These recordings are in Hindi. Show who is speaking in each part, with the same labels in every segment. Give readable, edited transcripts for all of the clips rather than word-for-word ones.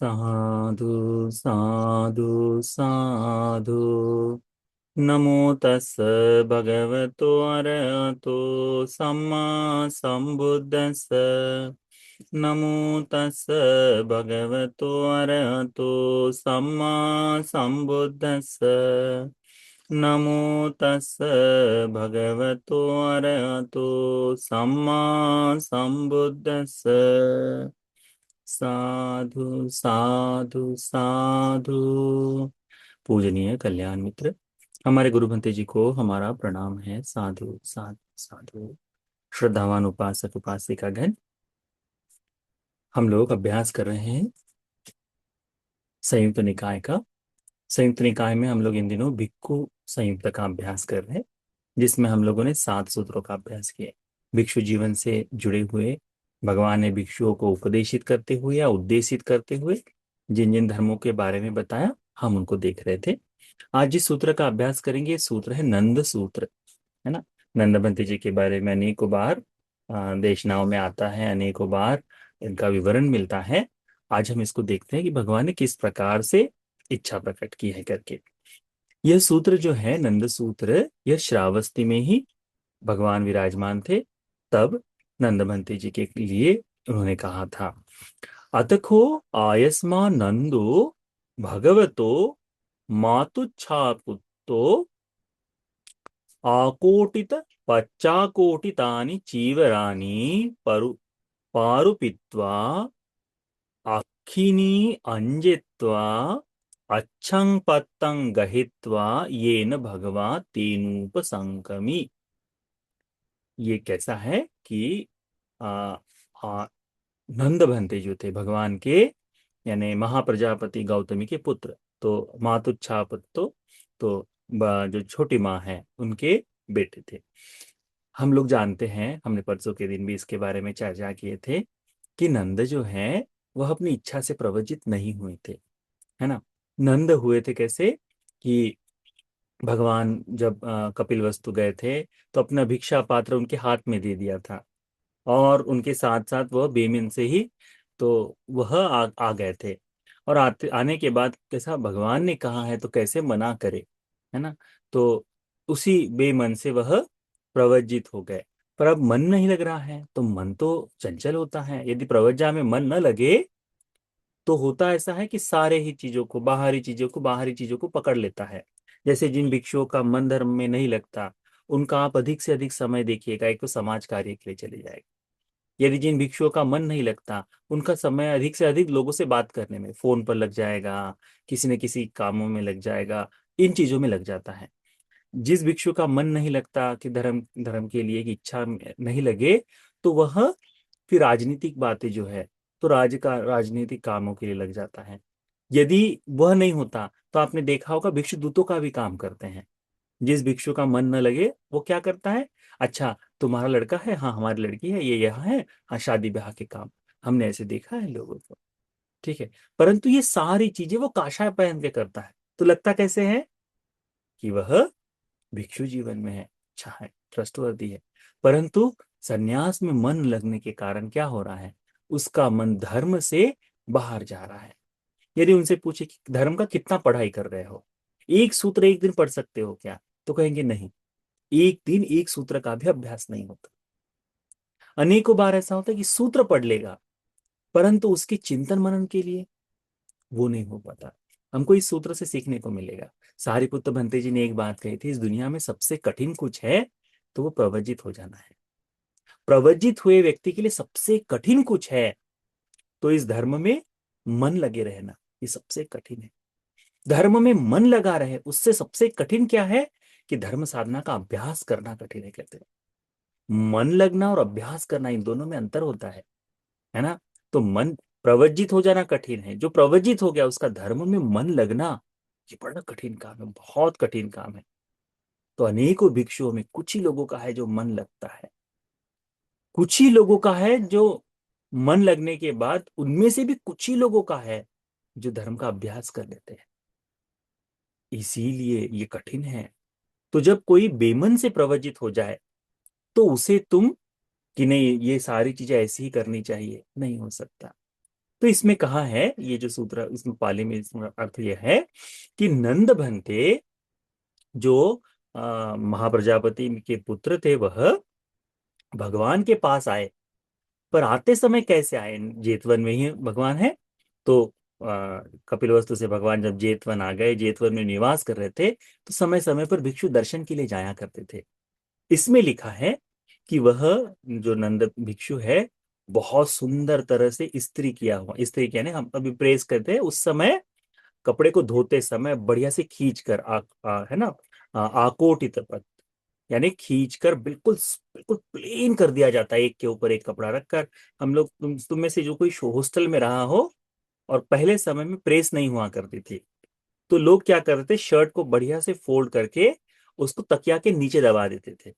Speaker 1: साधु साधु साधु। नमो तस् भगवतो अरहतो सम्मा संबुद्दस्स। नमो तस् भगवतो अरहतो सम्मा संबुद्दस्स। नमो तस् भगवतो अरहतो सम्मा संबुद्दस्स। साधु साधु साधु। पूजनीय कल्याण मित्र, हमारे गुरु भंते जी को हमारा प्रणाम है। साधु साधु साधु। श्रद्धावान उपासक उपासिका गण, हम लोग अभ्यास कर रहे हैं संयुक्त निकाय का। संयुक्त निकाय में हम लोग इन दिनों भिक्खु संयुक्त का अभ्यास कर रहे हैं, जिसमें हम लोगों ने 7 सूत्रों का अभ्यास किया। भिक्षु जीवन से जुड़े हुए भगवान ने भिक्षुओं को उपदेशित करते हुए या उद्देशित करते हुए जिन जिन धर्मों के बारे में बताया, हम उनको देख रहे थे। आज जिस सूत्र का अभ्यास करेंगे, सूत्र है नंद सूत्र, है ना। नंदबंती जी के बारे में अनेकों बार देशनाओं में आता है, अनेकों बार इनका विवरण मिलता है। आज हम इसको देखते हैं कि भगवान ने किस प्रकार से इच्छा प्रकट की है करके। यह सूत्र जो है नंद सूत्र, यह श्रावस्ती में ही भगवान विराजमान थे, तब नंदबंती जी के लिए उन्होंने कहा था। अतखो आयस्मा नंदो भगवतो मातुच्छापुत्तो आकोटित पच्चाकोटितानि चीवरानि पारुपित्वा अक्षिणी अंजित्वा अच्छं पत्तं गहित्वा येन भगवा तेनूपसंकमी। ये कैसा है कि आ, आ, नंद भंते जो थे भगवान के, यानी महाप्रजापति गौतमी के पुत्र, तो मातुच्छापत तो जो छोटी माँ है उनके बेटे थे। हम लोग जानते हैं, हमने परसों के दिन भी इसके बारे में चर्चा किए थे कि नंद जो है वह अपनी इच्छा से प्रवजित नहीं हुए थे, है ना। नंद हुए थे कैसे कि भगवान जब कपिल वस्तु गए थे तो अपना भिक्षा पात्र उनके हाथ में दे दिया था, और उनके साथ साथ वह बेमिन से ही तो वह आ गए थे। और आने के बाद कैसा भगवान ने कहा है तो कैसे मना करे, है ना। तो उसी बेमन से वह प्रवज्जित हो गए। पर अब मन नहीं लग रहा है, तो मन तो चंचल होता है। यदि प्रवज्जा में मन न लगे तो होता ऐसा है कि सारे ही चीजों को, बाहरी चीजों को पकड़ लेता है। जैसे जिन भिक्षुओं का मन धर्म में नहीं लगता, उनका आप अधिक से अधिक समय देखिएगा, एक तो समाज कार्य के लिए चले जाएगा। यदि जिन भिक्षुओं का मन नहीं लगता, उनका समय अधिक से अधिक लोगों से बात करने में, फोन पर लग जाएगा, किसी न किसी कामों में लग जाएगा, इन चीजों में लग जाता है। जिस भिक्षु का मन नहीं लगता कि धर्म धर्म के लिए की इच्छा नहीं लगे, तो वह फिर राजनीतिक बातें जो है, तो राजनीतिक कामों के लिए लग जाता है। यदि वह नहीं होता तो आपने देखा होगा भिक्षु दूतों का भी काम करते हैं। जिस भिक्षु का मन न लगे वो क्या करता है, अच्छा तुम्हारा लड़का है, हाँ हमारी लड़की है, ये यहाँ है, हाँ शादी ब्याह के काम। हमने ऐसे देखा है लोगों को, ठीक है। परंतु ये सारी चीजें वो काषाय पहन के करता है, तो लगता कैसे है कि वह भिक्षु जीवन में है, अच्छा है, ट्रस्टवर्दी है। परंतु सन्यास में मन लगने के कारण क्या हो रहा है, उसका मन धर्म से बाहर जा रहा है। यदि उनसे पूछे कि धर्म का कितना पढ़ाई कर रहे हो, एक सूत्र एक दिन पढ़ सकते हो क्या, तो कहेंगे नहीं, एक दिन एक सूत्र का भी अभ्यास नहीं होता। अनेकों बार ऐसा होता है कि सूत्र पढ़ लेगा, परंतु उसके चिंतन मनन के लिए वो नहीं हो पाता। हमको इस सूत्र से सीखने को मिलेगा। सारिपुत्र भंते जी ने एक बात कही थी, इस दुनिया में सबसे कठिन कुछ है तो वो प्रवजित हो जाना है। प्रवजित हुए व्यक्ति के लिए सबसे कठिन कुछ है तो इस धर्म में मन लगे रहना, ये सबसे कठिन है। धर्म में मन लगा रहे, उससे सबसे कठिन क्या है कि धर्म साधना का अभ्यास करना कठिन है, कहते हैं। मन लगना और अभ्यास करना, इन दोनों में अंतर होता है ना। तो मन प्रवज्जित हो जाना कठिन है, जो प्रवज्जित हो गया उसका धर्म में मन लगना, ये बड़ा कठिन काम है, बहुत कठिन काम है। तो अनेकों भिक्षुओं में कुछ ही लोगों का है जो मन लगता है, कुछ ही लोगों का है जो मन लगने के बाद, उनमें से भी कुछ ही लोगों का है जो धर्म का अभ्यास कर लेते हैं। इसीलिए ये कठिन है। तो जब कोई बेमन से प्रवजित हो जाए तो उसे तुम कि नहीं ये सारी चीजें ऐसी ही करनी चाहिए, नहीं हो सकता। तो इसमें कहा है, ये जो सूत्र इसमें पाली में, इसमें अर्थ यह है कि नंद भंते जो महाप्रजापति के पुत्र थे, वह भगवान के पास आए। पर आते समय कैसे आए? जेतवन में ही भगवान है। तो कपिलवस्तु से भगवान जब जेतवन आ गए, जेतवन में निवास कर रहे थे, तो समय समय पर भिक्षु दर्शन के लिए जाया करते थे। इसमें लिखा है कि वह जो नंद भिक्षु है, बहुत सुंदर तरह से इस्त्री किया हुआ, इस्त्री क्या हम अभी प्रेस करते हैं उस समय, कपड़े को धोते समय बढ़िया से खींच कर है ना, आकोटित पद, यानी खींच कर बिल्कुल बिल्कुल प्लेन कर दिया जाता है, एक के ऊपर एक कपड़ा रखकर। हम लोग, तुम में से जो कोई हॉस्टल में रहा हो, और पहले समय में प्रेस नहीं हुआ करती थी, तो लोग क्या करते थे, शर्ट को बढ़िया से फोल्ड करके उसको तकिया के नीचे दबा देते थे,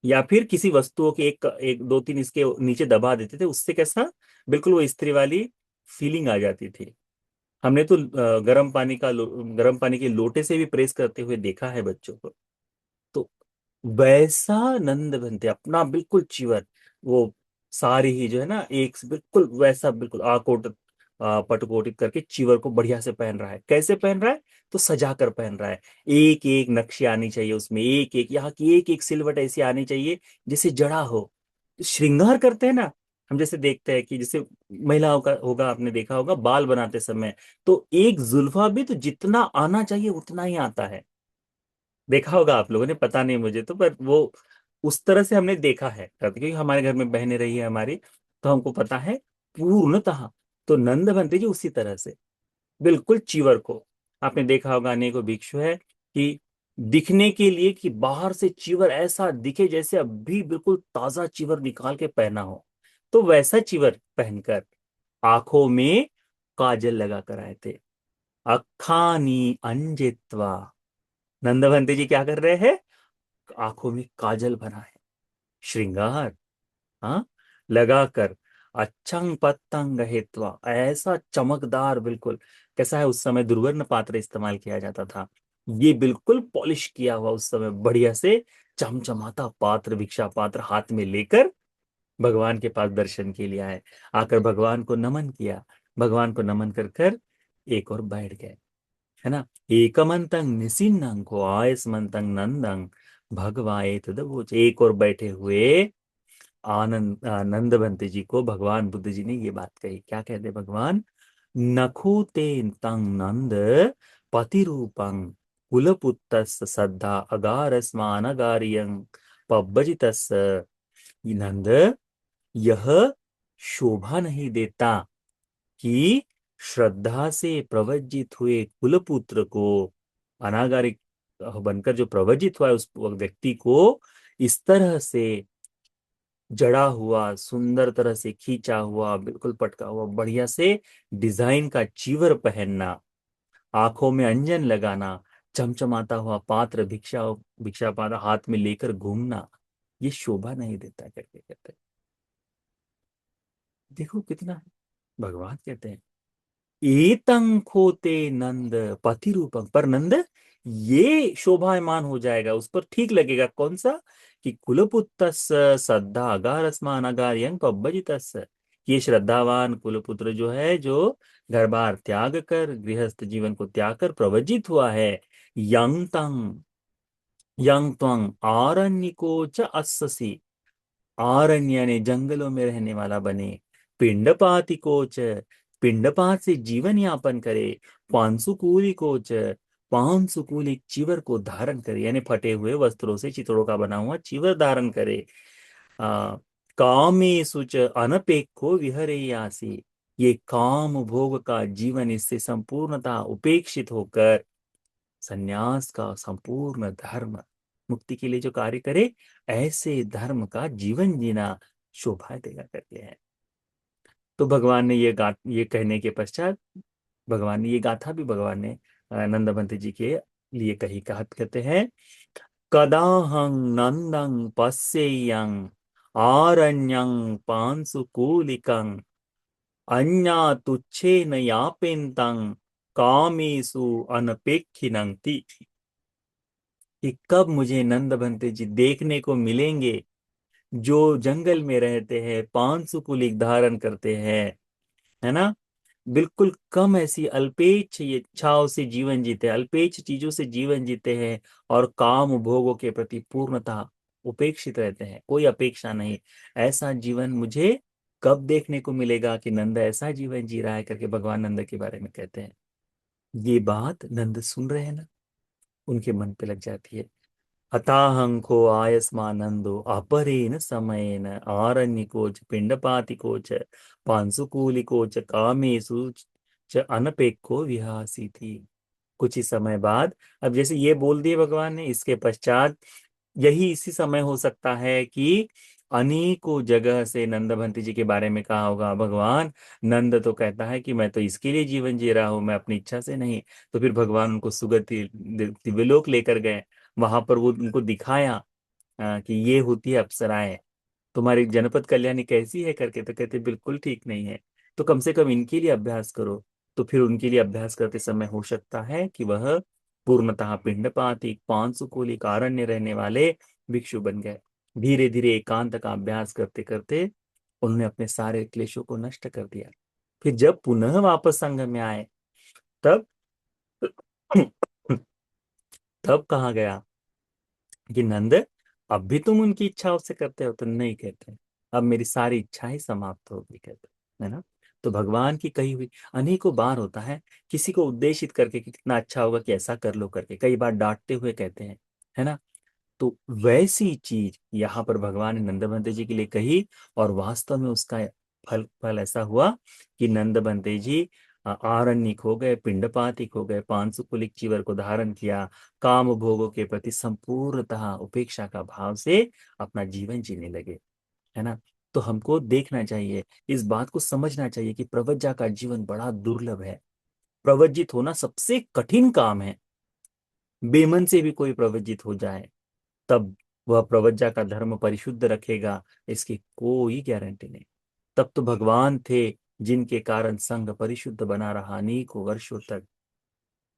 Speaker 1: या फिर किसी वस्तुओं के एक एक दो तीन इसके नीचे दबा देते थे। उससे कैसा, बिल्कुल वो इस्त्री वाली फीलिंग आ जाती थी। हमने तो गर्म पानी के लोटे से भी प्रेस करते हुए देखा है बच्चों को। तो वैसा नंद बनते अपना बिल्कुल चिवर, वो सारी ही जो है ना, एक से बिल्कुल वैसा, बिल्कुल आकोट पटकोटित करके चिवर को बढ़िया से पहन रहा है। कैसे पहन रहा है? तो सजा कर पहन रहा है। एक एक नक्शे आनी चाहिए उसमें, एक एक यहाँ की एक एक सिलवट ऐसी आनी चाहिए जैसे जड़ा हो। श्रृंगार करते हैं ना, हम जैसे देखते हैं कि जैसे महिलाओं का होगा, आपने देखा होगा बाल बनाते समय, तो एक जुल्फा भी तो जितना आना चाहिए उतना ही आता है। देखा होगा आप लोगों ने, पता नहीं मुझे तो, पर वो उस तरह से हमने देखा है करते, क्योंकि हमारे घर में बहनें रही है हमारी, तो हमको पता है पूर्णतः। तो नंद भंते जी उसी तरह से बिल्कुल चीवर को, आपने देखा होगा अनेकों भिक्षु है कि दिखने के लिए कि बाहर से चीवर ऐसा दिखे जैसे अभी बिल्कुल ताजा चीवर निकाल के पहना हो, तो वैसा चीवर पहनकर आंखों में काजल लगा कर आए थे। अखानी अंजित्वा, नंदभंते जी क्या कर रहे हैं? आंखों में काजल बनाए, श्रृंगार, हाँ, लगाकर, अच्छंग पतंग हेत्वा, ऐसा चमकदार बिल्कुल। कैसा है, उस समय दुर्वर्ण पात्र इस्तेमाल किया जाता था, ये बिल्कुल पॉलिश किया हुआ उस समय बढ़िया से चमचमाता पात्र, भिक्षा पात्र हाथ में लेकर भगवान के पास दर्शन के लिए आए। आकर भगवान को नमन किया, भगवान को नमन कर कर एक और बैठ गए, है ना। एकमंतंग निसिन्नं को आयसमंतंग नंदंग भगवाए तदवोच, एक और बैठे हुए नंद बंते जी को भगवान बुद्ध जी ने ये बात कही। क्या कहते भगवान? नखुते तंग नंद पतिरूपं कुलपुत्तस्य सद्धा अगारस्मान अगारियं पब्बजितस्य। नंद, यह शोभा नहीं देता कि श्रद्धा से प्रवज्जित हुए कुलपुत्र को, अनागारिक बनकर जो प्रवज्जित हुआ है उस व्यक्ति को, इस तरह से जड़ा हुआ, सुंदर तरह से खींचा हुआ, बिल्कुल पटका हुआ बढ़िया से डिजाइन का चीवर पहनना, आंखों में अंजन लगाना, चमचमाता हुआ पात्र, भिक्षा पात्र हाथ में लेकर घूमना, ये शोभा नहीं देता करके कहते हैं। देखो कितना, भगवान कहते हैं एतं खोते नंद पति रूपम, पर नंद ये शोभायमान हो जाएगा, उस पर ठीक लगेगा कौन सा? कि कुलपुत्रस्य श्रद्धा अगारस्मान अगार्यं पब्बजितस्य, ये श्रद्धावान कुलपुत्र जो है, जो घर बार त्याग कर, गृहस्थ जीवन को त्याग कर प्रवजित हुआ है, यंग तंग, यंग त्वंग आरण्यको च अस्ससी, आरण्य यानी जंगलों में रहने वाला बने, पिंडपाती कोच, पिंडपात से जीवन यापन करे, पांसुकूली कोच, पांसुकूली चीवर को धारण करे, यानी फटे हुए वस्त्रों से चितड़ों का बना हुआ चीवर धारण करे। आ, कामेषुच अनपेक्षो विहरेयासी, ये काम भोग का जीवन, इससे संपूर्णता उपेक्षित होकर संन्यास का संपूर्ण धर्म, मुक्ति के लिए जो कार्य करे, ऐसे धर्म का जीवन जीना शोभा देगा करते हैं। तो भगवान ने ये कहने के पश्चात, भगवान ने ये गाथा भी भगवान ने नंदमंत जी के लिए कही। कहा कहते हैं, कदाहं नंदं पश्येयं आरण्यं पांशुकूलिकं अन्या तुच्छेन यापेन्तं कामेषु अनपेक्षिनंति, कि कब मुझे नंद बंते जी देखने को मिलेंगे, जो जंगल में रहते हैं, पांशुकुलिक धारण करते हैं, है ना। बिल्कुल कम ऐसी अल्पेच ये इच्छाओं से जीवन जीते, अल्पेच चीजों से जीवन जीते हैं, और काम भोगों के प्रति पूर्णतः उपेक्षित रहते हैं, कोई अपेक्षा नहीं। ऐसा जीवन मुझे कब देखने को मिलेगा कि नंद ऐसा जीवन जी रहा है, करके भगवान नंद के बारे में कहते हैं। ये बात नंद सुन रहे हैं ना, उनके मन पे लग जाती है। हताहंको आयस्मानंदो अपरेण समयेन आरण्यको च पिंडपातिको च पांशुकूलिको च कामेषु च अनपेक्षो विहासी थी। कुछ ही समय बाद, अब जैसे ये बोल दिए भगवान ने, इसके पश्चात यही इसी समय हो सकता है कि अनेकों जगह से नंदभंती जी के बारे में कहा होगा, भगवान नंद तो कहता है कि मैं तो इसके लिए जीवन जी रहा हूं, मैं अपनी इच्छा से नहीं। तो फिर भगवान उनको सुगति दिव्यलोक लेकर गए। वहां पर वो उनको दिखाया कि ये होती है अप्सराएं, तुम्हारी जनपद कल्याणी कैसी है करके। तो कहते बिल्कुल ठीक नहीं है, तो कम से कम इनके लिए अभ्यास करो। तो फिर उनके लिए अभ्यास करते समय हो सकता है कि वह पूर्णतः पिंडपाती पांशुकूलिक अरण्य रहने वाले भिक्षु बन गए। धीरे धीरे एकांत का अभ्यास करते करते उन्होंने अपने सारे क्लेशों को नष्ट कर दिया। फिर जब पुनः वापस संघ में आए, तब तब कहा गया कि नंद, अब भी तुम उनकी इच्छाओं से करते हो? तो नहीं, कहते अब मेरी सारी इच्छाएं समाप्त हो गई, कहते है ना। तो भगवान की कही हुई अनेकों बार होता है, किसी को उद्देशित करके कि कितना अच्छा होगा कि ऐसा कर लो करके, कई बार डांटते हुए कहते हैं, है ना। तो वैसी चीज यहाँ पर भगवान ने नंदबंते जी के लिए कही, और वास्तव में उसका फल फल ऐसा हुआ कि नंदबंते जी आरण्यक हो गए, पिंडपातिक हो गए, पांशुकुलिक चीवर को धारण किया, काम भोगों के प्रति संपूर्णतः उपेक्षा का भाव से अपना जीवन जीने लगे, है ना। तो हमको देखना चाहिए, इस बात को समझना चाहिए कि प्रव्रजा का जीवन बड़ा दुर्लभ है। प्रवज्जित होना सबसे कठिन काम है। बेमन से भी कोई प्रवज्जित हो जाए, तब वह प्रवज्जा का धर्म परिशुद्ध रखेगा, इसकी कोई गारंटी नहीं। तब तो भगवान थे जिनके कारण संघ परिशुद्ध बना रहा अनेकों वर्षों तक,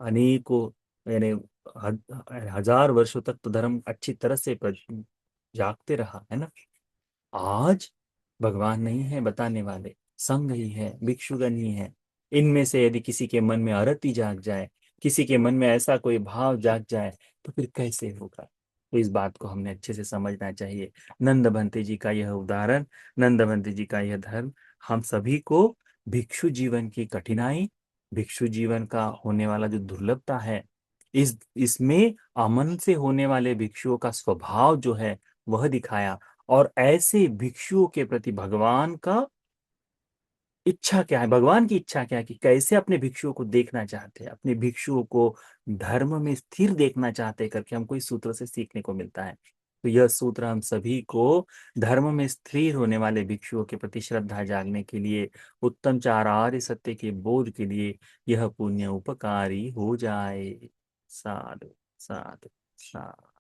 Speaker 1: अनेकों यानी 1000 वर्षों तक तो धर्म अच्छी तरह से जागते रहा, है ना। आज भगवान नहीं है बताने वाले, संघ ही है, भिक्षुगण ही है। इनमें से यदि किसी के मन में अरति जाग जाए, किसी के मन में ऐसा कोई भाव जाग जाए, तो फिर कैसे होगा। तो इस बात को हमने अच्छे से समझना चाहिए। नंदभंते जी का यह उदाहरण, नंदभंते जी का यह धर्म, हम सभी को भिक्षु जीवन की कठिनाई, भिक्षु जीवन का होने वाला जो दुर्लभता है, इस इसमें अमन से होने वाले भिक्षुओं का स्वभाव जो है वह दिखाया। और ऐसे भिक्षुओं के प्रति भगवान का इच्छा क्या है, भगवान की इच्छा क्या है, कि कैसे अपने भिक्षुओं को देखना चाहते हैं, अपने भिक्षुओं को धर्म में स्थिर देखना चाहते हैं करके हमको इस सूत्र से सीखने को मिलता है। तो यह सूत्र हम सभी को धर्म में स्थिर होने वाले भिक्षुओं के प्रति श्रद्धा जागने के लिए, उत्तम चार आर्य सत्य के बोध के लिए यह पुण्य उपकारी हो जाए। साधु साधु साधु।